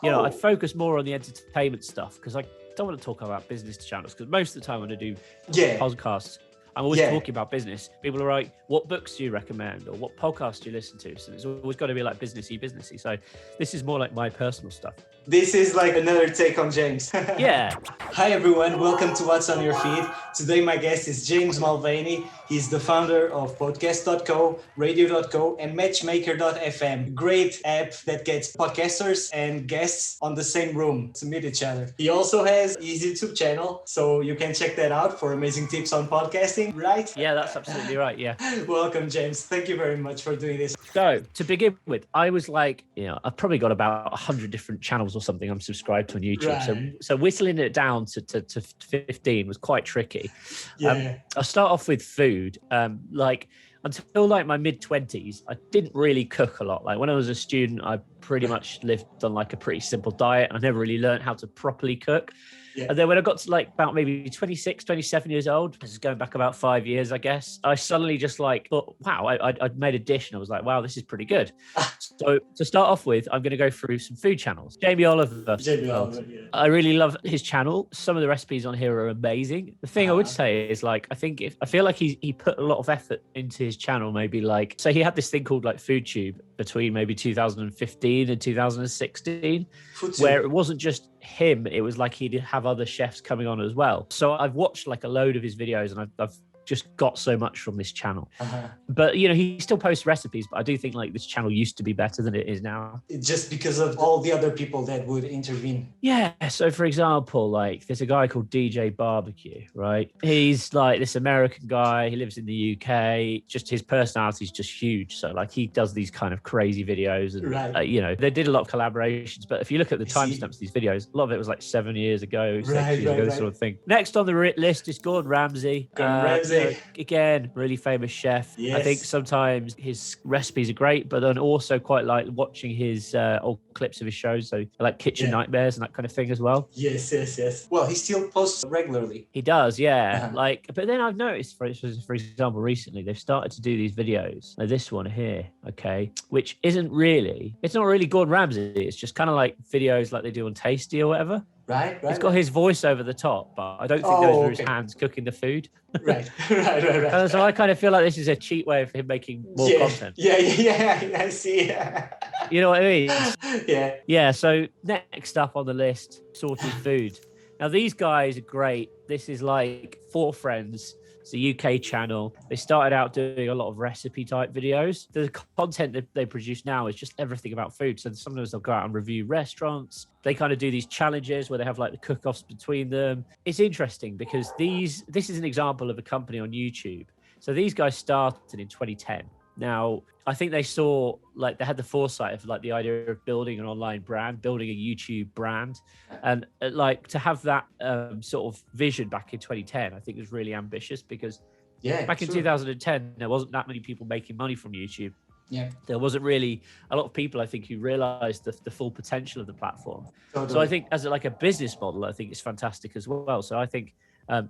You know, I'd focus more on the entertainment stuff because I don't want to talk about business channels because most of the time when I do podcasts, I'm always talking about business. People are like, what books do you recommend? Or what podcasts do you listen to? So it's always got to be like businessy. So this is more like my personal stuff. This is like another take on James. Yeah. Hi everyone, welcome to What's on Your Feed. Today my guest is James Mulvany. He's the founder of podcast.co, radio.co and matchmaker.fm. Great app that gets podcasters and guests on the same room to meet each other. He also has his YouTube channel, so you can check that out for amazing tips on podcasting, right? Yeah, that's absolutely right, yeah. Welcome, James. Thank you very much for doing this. So to begin with, I was like, you know, I've probably got about 100 different channels or something I'm subscribed to on YouTube. Right. So whittling it down to 15 was quite tricky. Yeah. I'll start off with food. Like until like my mid-20s, I didn't really cook a lot. Like when I was a student, I pretty much lived on like a pretty simple diet. I never really learned how to properly cook. Yeah. And then when I got to like about maybe 26, 27 years old, this is going back about 5 years, I guess, I suddenly just like thought, wow, I'd made a dish and I was like, wow, this is pretty good. So to start off with, I'm going to go through some food channels. Jamie Oliver. Yeah. I really love his channel. Some of the recipes on here are amazing. The thing I would say is like, I feel like he put a lot of effort into his channel, maybe like, so he had this thing called like FoodTube between maybe 2015 and 2016, where it wasn't just him, it was like he'd have other chefs coming on as well. So I've watched like a load of his videos and I've just got so much from this channel. But you know, he still posts recipes, but I do think like this channel used to be better than it is now. Just because of all the other people that would intervene. Yeah. So for example, like there's a guy called DJ Barbecue, right? He's like this American guy. He lives in the UK. Just his personality is just huge. So like he does these kind of crazy videos and you know, they did a lot of collaborations, but if you look at the timestamps of these videos, a lot of it was like 7 years ago, 6 years ago, sort of thing. Next on the list is Gordon Ramsay. Again, really famous chef. Yes. I think sometimes his recipes are great, but then also quite like watching his old clips of his shows. So like Kitchen Nightmares and that kind of thing as well. Yes. Well, he still posts regularly. He does, yeah. Like, but then I've noticed, for example, recently they've started to do these videos. Like this one here, okay, which it's not really Gordon Ramsay. It's just kind of like videos like they do on Tasty or whatever. Right. It's got his voice over the top, but I don't think those are his hands cooking the food. Right. And so I kind of feel like this is a cheap way of him making more content. Yeah, I see. You know what I mean? Yeah, so next up on the list, Sorted Food. Now, these guys are great. This is like 4 friends. It's a UK channel. They started out doing a lot of recipe type videos. The content that they produce now is just everything about food. So sometimes they'll go out and review restaurants. They kind of do these challenges where they have like the cook-offs between them. It's interesting because this is an example of a company on YouTube. So these guys started in 2010. Now, I think they saw, like, they had the foresight of, like, the idea of building an online brand, building a YouTube brand. And, like, to have that sort of vision back in 2010, I think was really ambitious because back in 2010, there wasn't that many people making money from YouTube. Yeah. There wasn't really a lot of people, I think, who realized the full potential of the platform. Totally. So I think as like a business model, I think it's fantastic as well. So I think,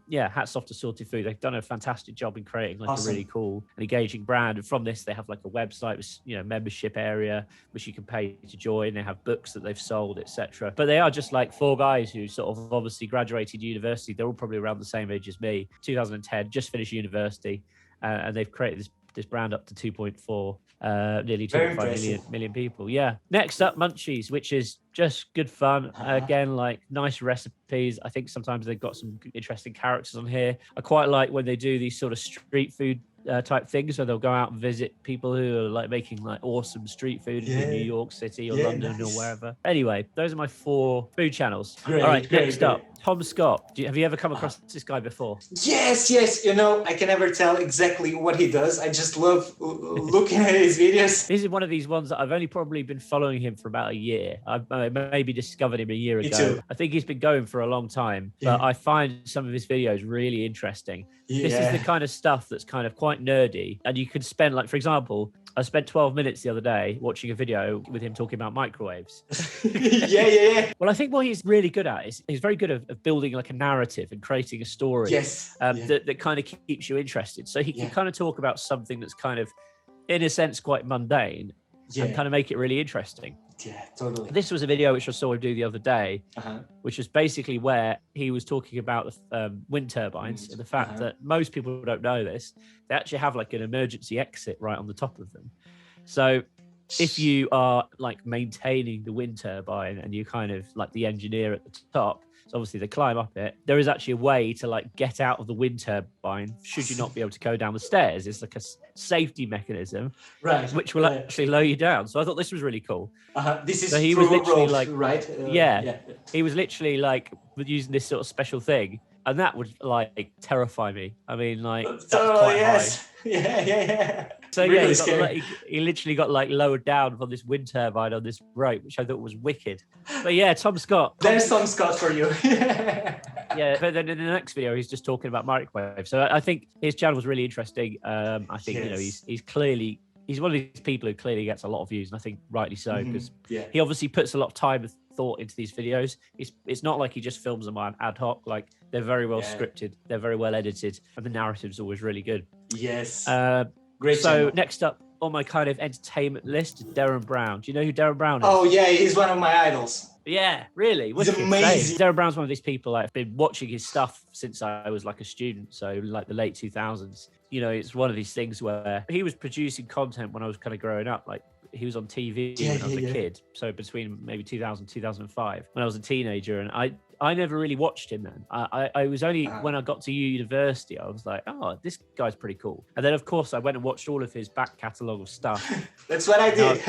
hats off to Sorted Food. They've done a fantastic job in creating like a really cool and engaging brand. And from this, they have like a website with, you know, membership area, which you can pay to join. They have books that they've sold, etc. But they are just like 4 guys who sort of obviously graduated university. They're all probably around the same age as me. 2010, just finished university, and they've created this brand up to 2.4, nearly 2.5 million people. Yeah. Next up, Munchies, which is just good fun. Again, like nice recipes. I think sometimes they've got some interesting characters on here. I quite like when they do these sort of street food type things, where they'll go out and visit people who are like making like awesome street food in New York City or London or wherever. Anyway, those are my 4 food channels. All right, next up, Tom Scott. Have you ever come across this guy before? Yes. You know, I can never tell exactly what he does. I just love looking at his videos. This is one of these ones that I've only probably been following him for about a year. I maybe discovered him a year ago. Too. I think he's been going for a long time, but I find some of his videos really interesting. This is the kind of stuff that's kind of quite nerdy, and you could spend, like, for example, I spent 12 minutes the other day watching a video with him talking about microwaves. Yeah. Well, I think what he's really good at is he's very good at building like a narrative and creating a story that kind of keeps you interested. So he can kind of talk about something that's kind of, in a sense, quite mundane and kind of make it really interesting. Yeah, totally. This was a video which I saw him do the other day, which was basically where he was talking about the wind turbines and the fact that most people don't know this. They actually have like an emergency exit right on the top of them. So if you are like maintaining the wind turbine and you kind of like the engineer at the top, so obviously they climb up it, there is actually a way to like get out of the wind turbine should you not be able to go down the stairs. It's like a safety mechanism, right, which will actually lower you down. So I thought this was really cool. This is so he was literally rope, like, right? He was literally like using this sort of special thing, and that would like terrify me. I mean, like that's quite high. Yeah. So really he literally got like lowered down from this wind turbine on this rope, which I thought was wicked. But yeah, Tom Scott. There's Tom Scott for you. Yeah, but then in the next video, he's just talking about microwave. So I think his channel was really interesting. I think he's one of these people who clearly gets a lot of views, and I think rightly so, because he obviously puts a lot of time and thought into these videos. It's not like he just films them on ad hoc. Like they're very well scripted, they're very well edited, and the narrative's always really good. Yes. Great. So next up on my kind of entertainment list is Derren Brown. Do you know who Derren Brown is? Oh yeah, he's one of my idols. Yeah, really. He's amazing. Derren Brown's one of these people I've been watching his stuff since I was like a student, so like the late 2000s. You know, it's one of these things where he was producing content when I was kind of growing up. Like he was on TV when I was a kid. So between maybe 2000 and 2005, when I was a teenager, and I never really watched him then. I was only when I got to university, I was like, oh, this guy's pretty cool. And then of course I went and watched all of his back catalogue of stuff. That's what I did.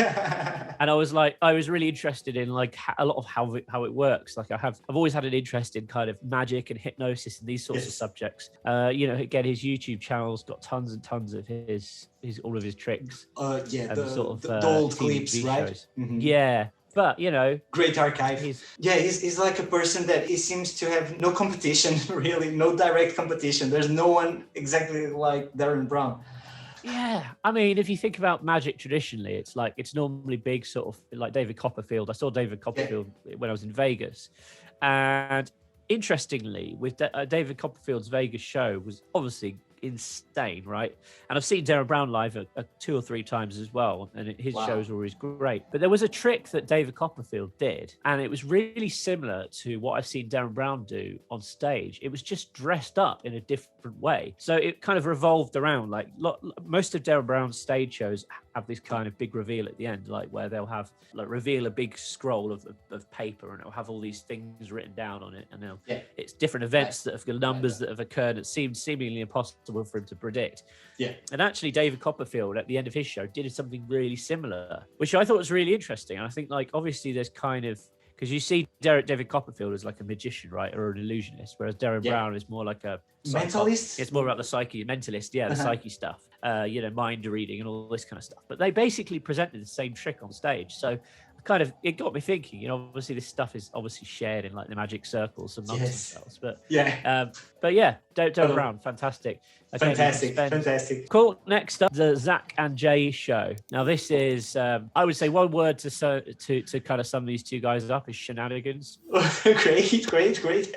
And I was like, I was really interested in like a lot of how it works. Like I've always had an interest in kind of magic and hypnosis and these sorts of subjects. You know, again, his YouTube channel's got tons and tons of his all of his tricks. The old clips, right? Yeah. But, you know, great archive. He's like a person that he seems to have no competition, really, no direct competition. There's no one exactly like Derren Brown. Yeah, I mean, if you think about magic traditionally, it's normally big sort of like David Copperfield. I saw David Copperfield when I was in Vegas, and interestingly, with David Copperfield's Vegas show was obviously insane, right? And I've seen Derren Brown live 2 or 3 times as well, and his shows are always great. But there was a trick that David Copperfield did, and it was really similar to what I've seen Derren Brown do on stage. It was just dressed up in a different way. So it kind of revolved around like most of Derren Brown's stage shows have this kind of big reveal at the end, like where they'll have like reveal a big scroll of paper, and it'll have all these things written down on it, and it's different events that have got numbers that have occurred that seemed seemingly impossible for him to predict. And actually David Copperfield at the end of his show did something really similar, which I thought was really interesting. And I think like obviously there's kind of, because you see David Copperfield as like a magician, right, or an illusionist, whereas Derren Brown is more like a mentalist. It's more about the psyche, mentalist, the psyche stuff, you know, mind reading and all this kind of stuff. But they basically presented the same trick on stage. So kind of, it got me thinking, you know, obviously this stuff is obviously shared in like the magic circles and nonsense else, but Derren Brown, fantastic. Okay, fantastic. Cool. Next up, the Zac and Jay Show. Now this is, I would say one word to kind of sum these two guys up is shenanigans. Great.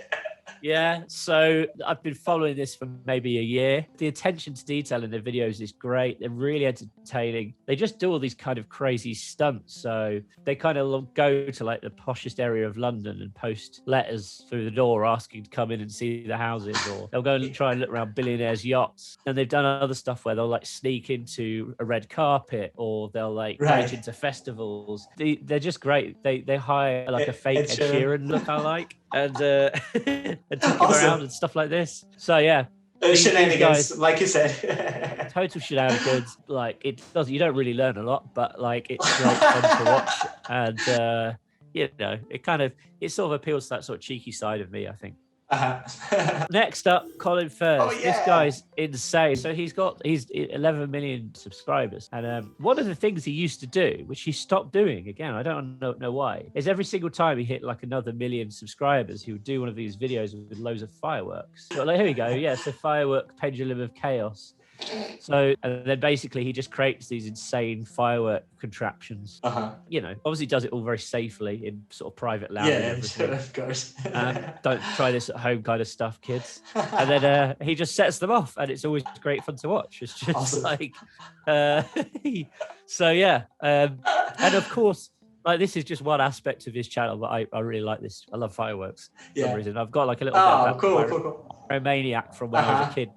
Yeah, so I've been following this for maybe a year. The attention to detail in their videos is great. They're really entertaining. They just do all these kind of crazy stunts. So they kind of go to like the poshest area of London and post letters through the door asking to come in and see the houses, or they'll go and try and look around billionaires' yachts. And they've done other stuff where they'll like sneak into a red carpet, or they'll like break into festivals. They're just great. They hire like a fake Ed Sheeran look-alike. And took him around and stuff like this. So yeah, shenanigans, guys, like you said. Total shenanigans. Like you don't really learn a lot, but like it's great fun to watch, and you know, it sort of appeals to that sort of cheeky side of me, I think. Next up, colinfurze. This guy's insane. So he's 11 million subscribers, and one of the things he used to do, which he stopped doing again, I don't know why, is every single time he hit like another million subscribers, he would do one of these videos with loads of fireworks. So like, here we go. So firework pendulum of chaos. So, and then basically he just creates these insane firework contraptions. You know, obviously does it all very safely in sort of private lab. Sure, of course. Don't try this at home kind of stuff, kids. And then he just sets them off, and it's always great fun to watch. It's just like, so yeah. And of course, like this is just one aspect of his channel, but I really like this. I love fireworks for some reason. I've got like a little bit of that cool. pyromaniac from when I was a kid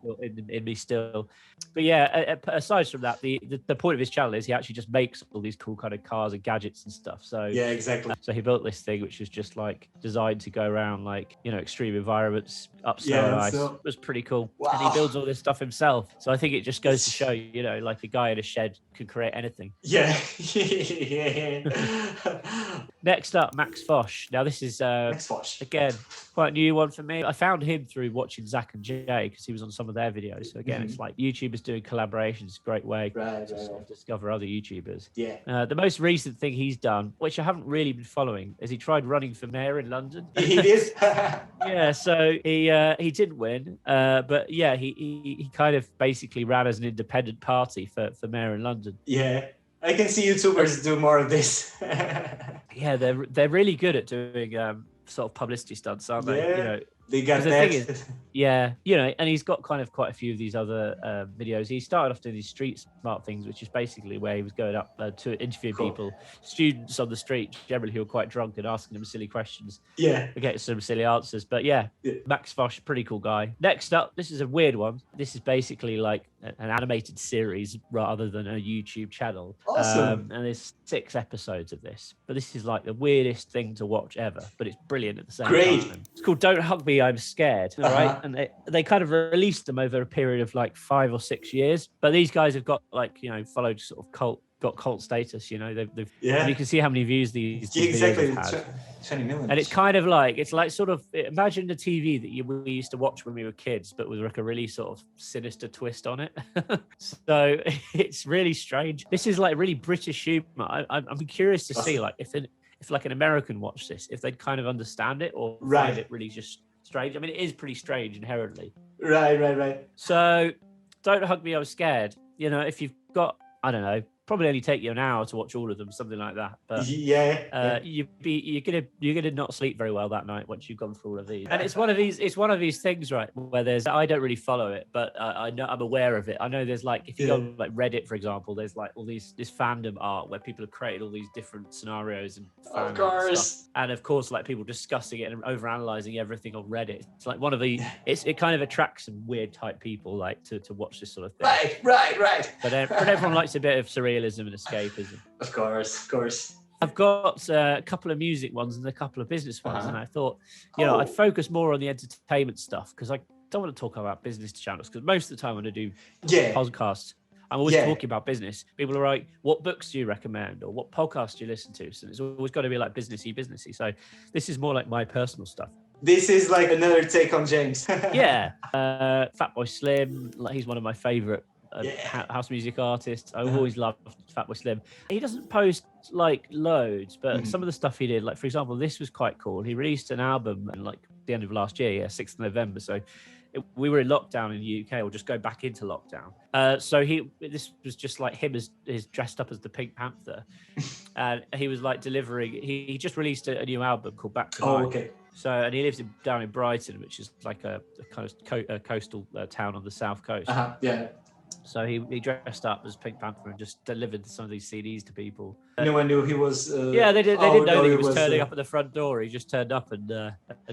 in me still. But yeah, aside from that, the point of his channel is he actually just makes all these cool kind of cars and gadgets and stuff. So yeah, exactly. So he built this thing which was just like designed to go around like, you know, extreme environments, up snow and ice. It was pretty cool. Wow. And he builds all this stuff himself. So I think it just goes to show, you know, like a guy in a shed can create anything. Yeah. Next up, Max Fosh. Now this is Max Fosh. Again, quite a new one for me. I found him through watching Zac and Jay because he was on some of their videos. So again, it's like YouTubers doing collaborations. Great way to sort of discover other YouTubers. Yeah. The most recent thing he's done, which I haven't really been following, is he tried running for mayor in London. He did. Yeah, so he didn't win, but yeah, he kind of basically ran as an independent party for mayor in London. Yeah, I can see YouTubers do more of this. Yeah, they're really good at doing sort of publicity stunts, aren't they? Yeah. You know, They got the that. thing is, yeah, you know, and he's got kind of quite a few of these other videos. He started off doing these street smart things, which is basically where he was going up to interview people, students on the street, generally who are quite drunk, and asking them silly questions. Yeah. Getting some silly answers. But yeah, Max Fosh, pretty cool guy. Next up, this is a weird one. This is basically like an animated series rather than a YouTube channel. Awesome. And there's 6 episodes of this. But this is like the weirdest thing to watch ever, but it's brilliant at the same time. It's called Don't Hug Me, I'm Scared. All right. And they kind of released them over a period of like 5 or 6 years. But these guys have got like, you know, followed sort of got cult status, you know. They've and you can see how many views these exactly videos have had. 20 million. And it's kind of like, it's like sort of, imagine the TV that we used to watch when we were kids, but with like a really sort of sinister twist on it. So it's really strange. This is like really British humor. I'm curious to see like if like an American watched this, if they'd kind of understand it or find it really just strange. I mean, it is pretty strange inherently. Right. So Don't Hug Me, I Was Scared. You know, if you've got, I don't know, probably only take you an hour to watch all of them, something like that. But you're gonna not sleep very well that night once you've gone through all of these. And it's one of these things, right, where I don't really follow it, but I know I'm aware of it. I know there's like, if you go on like Reddit, for example, there's like all this fandom art where people have created all these different scenarios and of course, and of course, like people discussing it and overanalyzing everything on Reddit. It's like one of the it kind of attracts some weird type people like to watch this sort of thing. Right. But everyone likes a bit of surrealism and escapism. Of course. I've got a couple of music ones and a couple of business ones, and I thought, you know, I'd focus more on the entertainment stuff because I don't want to talk about business channels because most of the time when I do podcasts, I'm always talking about business. People are like, what books do you recommend or what podcasts do you listen to? So it's always got to be like businessy. So this is more like my personal stuff. This is like another take on James. Fatboy Slim, like he's one of my favorite house music artists. I always loved Fatboy Slim. He doesn't post like loads, but some of the stuff he did, like for example, this was quite cool. He released an album in like the end of last year, 6th of November. So we were in lockdown in the UK, or just go back into lockdown. So this was just like him as dressed up as the Pink Panther, and he was like delivering. He just released a new album called Back to Life. Okay. So, and he lives down in Brighton, which is like a kind of coastal town on the south coast. So he dressed up as Pink Panther and just delivered some of these CDs to people. No one knew he was. They didn't know that he was turning up at the front door. He just turned up and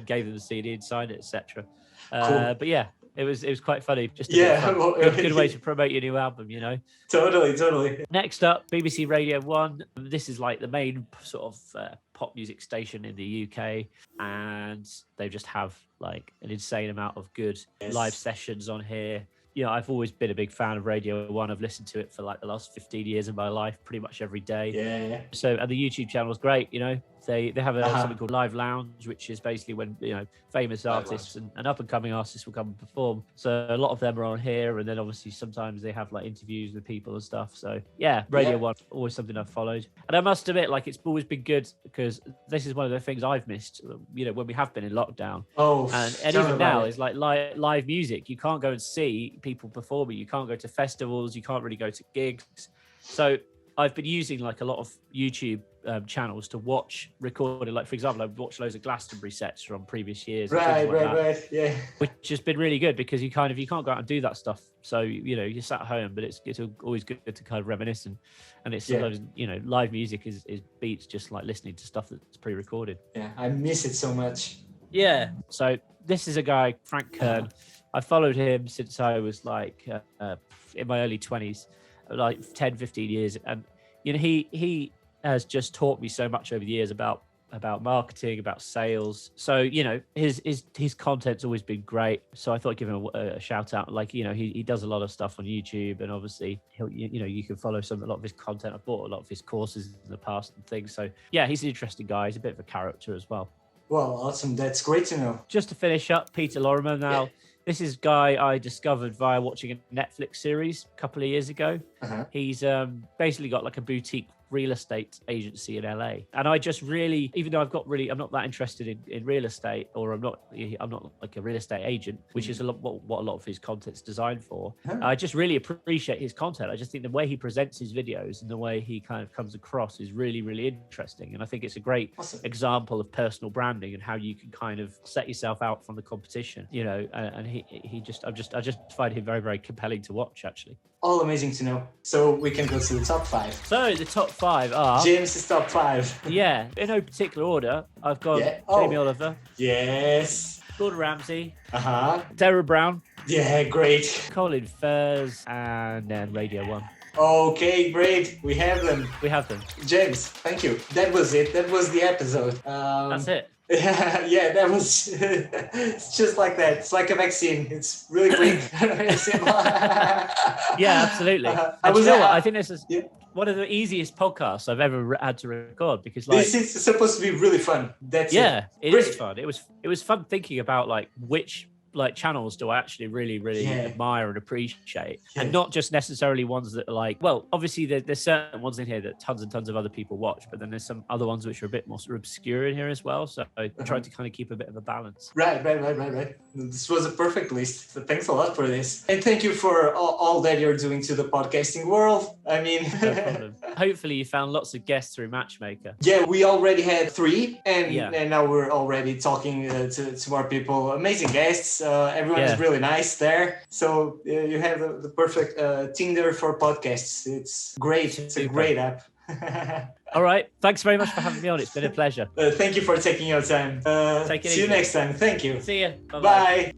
gave them the CD and signed it, etc. Cool. But yeah, it was quite funny. Just a good way to promote your new album, you know. Totally. Next up, BBC Radio 1. This is like the main sort of pop music station in the UK, and they just have like an insane amount of good live sessions on here. You know, I've always been a big fan of Radio 1. I've listened to it for like the last 15 years of my life, pretty much every day. Yeah. So, and the YouTube channel is great, you know. They have something called Live Lounge, which is basically when, you know, famous artists and up-and-coming artists will come and perform. So a lot of them are on here, and then obviously sometimes they have like interviews with people and stuff. So yeah, Radio 1, always something I've followed. And I must admit, like, it's always been good because this is one of the things I've missed, you know, when we have been in lockdown. And even now, it's like live music. You can't go and see people performing. You can't go to festivals. You can't really go to gigs. So I've been using like a lot of YouTube channels to watch recorded. Like, for example, I've watched loads of Glastonbury sets from previous years. Right. Yeah. Which has been really good because you can't go out and do that stuff. So, you're sat at home, but it's always good to kind of reminisce. And it's sometimes, live music is beats just like listening to stuff that's pre-recorded. Yeah, I miss it so much. Yeah. So this is a guy, Frank Kern. I followed him since I was like in my early 20s, like 10, 15 years. And, he has just taught me so much over the years about marketing, about sales. So, his content's always been great. So I thought I'd give him a shout out. Like, he does a lot of stuff on YouTube, and obviously you can follow a lot of his content. I bought a lot of his courses in the past and things. So yeah, he's an interesting guy. He's a bit of a character as well. Well, awesome. That's great to know. Just to finish up, Peter Lorimer now. Yeah. This is a guy I discovered via watching a Netflix series a couple of years ago. He's basically got like a boutique real estate agency in LA, and I just really, even though I'm not that interested in real estate, or I'm not like a real estate agent, which is what a lot of his content's designed for. I just really appreciate his content. I just think the way he presents his videos and the way he kind of comes across is really, really interesting, and I think it's a great example of personal branding and how you can kind of set yourself out from the competition, and I just find him very, very compelling to watch, actually. All amazing to know. So we can go to the top 5. So the top 5 are... James's top 5. Yeah, in no particular order. I've got Jamie Oliver. Yes. Gordon Ramsay. Derren Brown. Yeah, great. colinfurze, and then Radio 1. Okay, great. We have them. James, thank you. That was it. That was the episode. That's it. Yeah, that was it's just like that. It's like a vaccine. It's really quick. Yeah, absolutely. I think this is one of the easiest podcasts I've ever had to record, because this is supposed to be really fun. That's it is fun. It was fun thinking about like which channels do I actually really, really admire and appreciate, and not just necessarily ones that are like, well, obviously there's certain ones in here that tons and tons of other people watch, but then there's some other ones which are a bit more sort of obscure in here as well. So I tried to kind of keep a bit of a balance. Right. This was a perfect list. So thanks a lot for this, and thank you for all that you're doing to the podcasting world. I mean, no problem. Hopefully you found lots of guests through Matchmaker. Yeah, we already had 3, and now we're already talking to more people. Amazing guests. Everyone is really nice there. So you have the perfect Tinder for podcasts. It's great. It's a great app. All right. Thanks very much for having me on. It's been a pleasure. Thank you for taking your time. Take it see easy. You next time. Thank you. See you. Bye.